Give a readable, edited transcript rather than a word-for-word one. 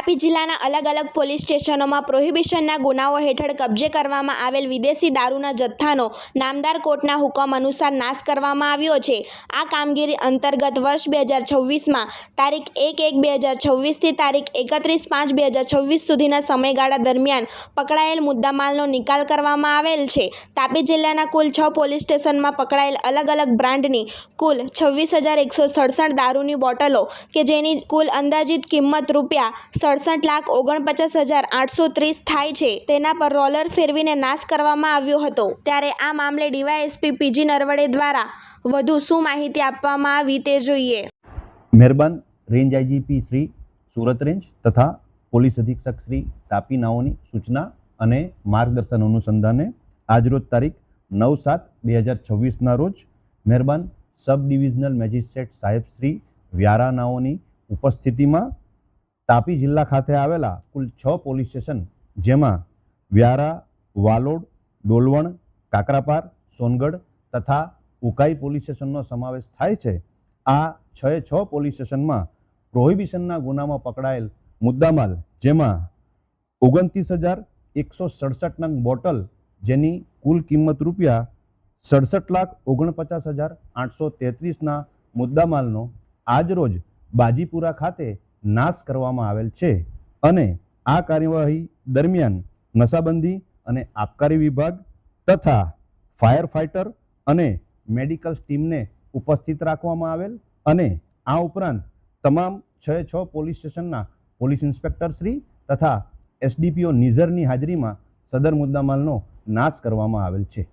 તાપી જિલ્લાના અલગ અલગ પોલીસ સ્ટેશનોમાં પ્રોહિબિશનના ગુનાઓ હેઠળ કબજે કરવામાં આવેલ વિદેશી દારૂના જથ્થાનો નામદાર કોર્ટના હુકમ અનુસાર નાશ કરવામાં આવ્યો છે। આ કામગીરી અંતર્ગત વર્ષ 2026માં તારીખ 1/1/2026થી તારીખ 31/5/2026 સુધીના સમયગાળા દરમિયાન પકડાયેલ મુદ્દામાલનો નિકાલ કરવામાં આવેલ છે। તાપી જિલ્લાના કુલ 6 પોલીસ સ્ટેશનમાં પકડાયેલ અલગ અલગ બ્રાન્ડની કુલ 26,167 દારૂની બોટલો કે જેની કુલ અંદાજિત કિંમત ₹67,49,830 થાય છે તેના પર રોલર ફેરવીને નાશ કરવામાં આવ્યો હતો। ત્યારે આ મામલે ડીવાયએસપી પીજી નરવડે દ્વારા વધુ શું માહિતી આપવામાં આવી તે જોઈએ। મહેરબાન range IGP Shri Surat range તથા પોલીસ અધિક્ષક શ્રી તાપી નાઓની સૂચના અને માર્ગદર્શન અનુસંધાને આજરોજ તારીખ 9/7/2026ના રોજ મહેરબાન સબ ડિવિઝનલ મેજિસ્ટ્રેટ સાહેબ શ્રી વ્યારા નાઓની ઉપસ્થિતિમાં તાપી જિલ્લા ખાતે આવેલા કુલ 6 પોલીસ સ્ટેશન જેમાં વ્યારા, વાલોડ, ડોલવણ, કાકરાપાર, સોનગઢ તથા ઉકાઈ પોલીસ સ્ટેશનનો સમાવેશ થાય છે। આ 6 પોલીસ સ્ટેશનમાં પ્રોહિબિશનના ગુનામાં પકડાયેલ મુદ્દામાલ જેમાં 29,167 નંગ બોટલ જેની કુલ કિંમત ₹67,49,833ના મુદ્દામાલનો આજરોજ બાજીપુરા ખાતે નાશ કરવામાં આવેલ છે અને આ કાર્યવાહી દરમિયાન નશાબંધી અને આબકારી વિભાગ તથા ફાયર ફાઇટર અને મેડિકલ ટીમને ઉપસ્થિત રાખવામાં આવેલ અને આ ઉપરાંત તમામ 6 પોલીસ સ્ટેશનના પોલીસ ઇન્સ્પેક્ટર શ્રી તથા એસડીપીઓ નિઝરની હાજરીમાં સદર મુદ્દામાલનો નાશ કરવામાં આવેલ છે।